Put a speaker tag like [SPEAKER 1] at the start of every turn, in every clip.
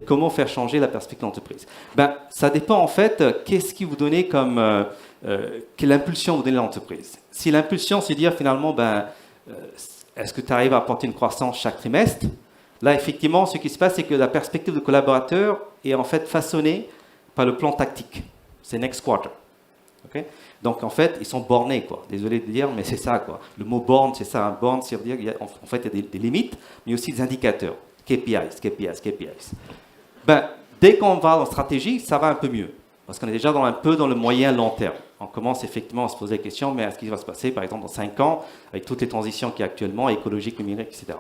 [SPEAKER 1] Comment faire changer la perspective de l'entreprise? Ça dépend en fait, qu'est-ce qui vous donnez comme... quelle impulsion vous donnez à l'entreprise. Si l'impulsion, c'est de dire finalement, est-ce que tu arrives à apporter une croissance chaque trimestre? Là, effectivement, ce qui se passe, c'est que la perspective de collaborateur est en fait façonnée par le plan tactique. C'est next quarter. Okay? Donc, en fait, ils sont bornés, quoi. Désolé de dire, mais c'est ça, quoi. Le mot borne, c'est ça. Un borne, c'est dire qu'il y a, en fait, il y a des limites, mais aussi des indicateurs. KPIs. Dès qu'on va en stratégie, ça va un peu mieux. Parce qu'on est déjà un peu dans le moyen-long terme. On commence effectivement à se poser la question, mais est-ce qu'il va se passer, par exemple, dans 5 ans, avec toutes les transitions qu'il y a actuellement, écologiques, numériques, etc.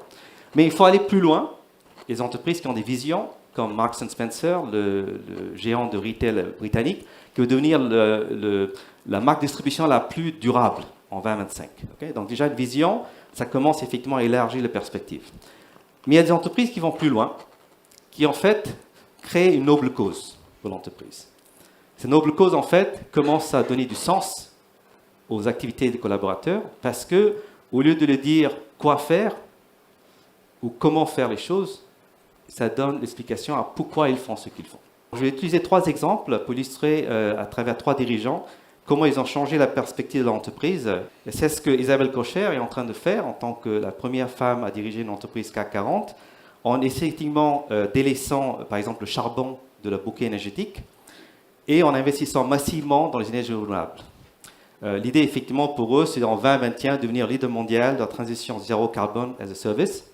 [SPEAKER 1] Mais il faut aller plus loin. Les entreprises qui ont des visions, comme Marks & Spencer, le géant de retail britannique, qui veut devenir la marque de distribution la plus durable en 2025. Okay? Donc déjà, une vision, ça commence effectivement à élargir les perspectives. Mais il y a des entreprises qui vont plus loin, qui en fait créent une noble cause pour l'entreprise. Cette noble cause, en fait, commence à donner du sens aux activités des collaborateurs parce que, au lieu de leur dire quoi faire ou comment faire les choses, ça donne l'explication à pourquoi ils font ce qu'ils font. Je vais utiliser 3 exemples pour illustrer à travers 3 dirigeants comment ils ont changé la perspective de l'entreprise. Et c'est ce que Isabelle Kocher est en train de faire en tant que la première femme à diriger une entreprise CAC 40, en effectivement délaissant, par exemple, le charbon de la bouquet énergétique et en investissant massivement dans les énergies renouvelables. L'idée, effectivement, pour eux, c'est en 2021 devenir leader mondial de la transition zéro carbone as a service.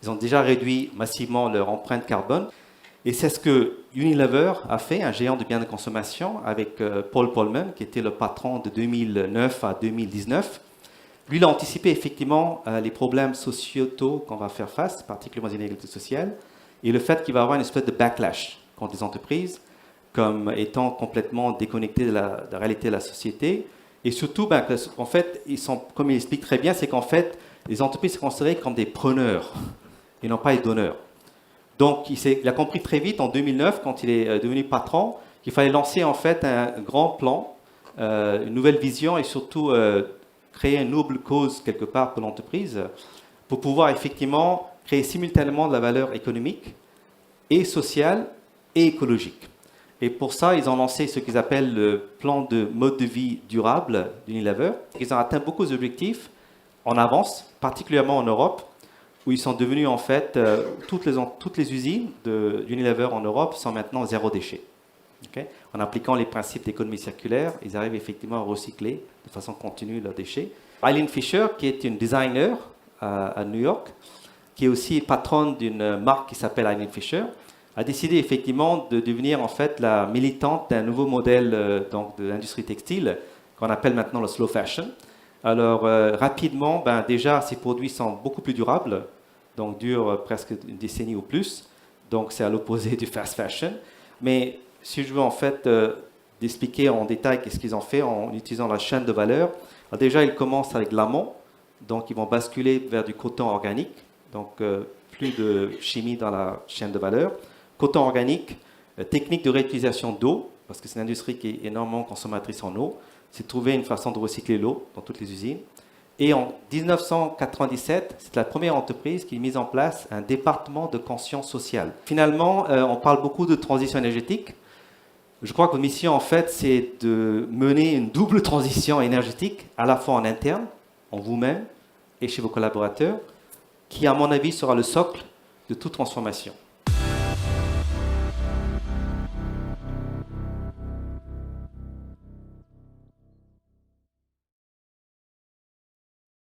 [SPEAKER 1] Ils ont déjà réduit massivement leur empreinte carbone. Et c'est ce que Unilever a fait, un géant de biens de consommation, avec Paul Polman, qui était le patron de 2009 à 2019. Lui, il a anticipé effectivement les problèmes sociétaux qu'on va faire face, particulièrement les inégalités sociales, et le fait qu'il va y avoir une espèce de backlash contre les entreprises, comme étant complètement déconnectées de la réalité de la société. Et surtout, en fait, comme il explique très bien, c'est qu'en fait, les entreprises sont considérées comme des preneurs et non pas des donneurs. Donc, il a compris très vite, en 2009, quand il est devenu patron, qu'il fallait lancer en fait un grand plan, une nouvelle vision et surtout créer une noble cause quelque part pour l'entreprise pour pouvoir effectivement créer simultanément de la valeur économique et sociale et écologique. Et pour ça, ils ont lancé ce qu'ils appellent le plan de mode de vie durable d'Unilever. Ils ont atteint beaucoup d'objectifs en avance, particulièrement en Europe, où ils sont devenus en fait, toutes les usines d'Unilever en Europe sont maintenant zéro déchet. Okay? En appliquant les principes d'économie circulaire, ils arrivent effectivement à recycler de façon continue leurs déchets. Eileen Fisher, qui est une designer à New York, qui est aussi patronne d'une marque qui s'appelle Eileen Fisher, a décidé effectivement de devenir en fait la militante d'un nouveau modèle de l'industrie textile qu'on appelle maintenant le slow fashion. Alors rapidement, déjà ces produits sont beaucoup plus durables, donc durent presque une décennie ou plus. Donc c'est à l'opposé du fast fashion. Mais si je veux en fait d'expliquer en détail qu'est-ce qu'ils ont fait en utilisant la chaîne de valeur, alors déjà ils commencent avec l'amont, donc ils vont basculer vers du coton organique, donc plus de chimie dans la chaîne de valeur. Coton organique, technique de réutilisation d'eau, parce que c'est une industrie qui est énormément consommatrice en eau, c'est trouver une façon de recycler l'eau dans toutes les usines. Et en 1997, c'est la première entreprise qui a mis en place un département de conscience sociale. Finalement, on parle beaucoup de transition énergétique. Je crois que votre mission, en fait, c'est de mener une double transition énergétique, à la fois en interne, en vous-même et chez vos collaborateurs, qui, à mon avis, sera le socle de toute transformation.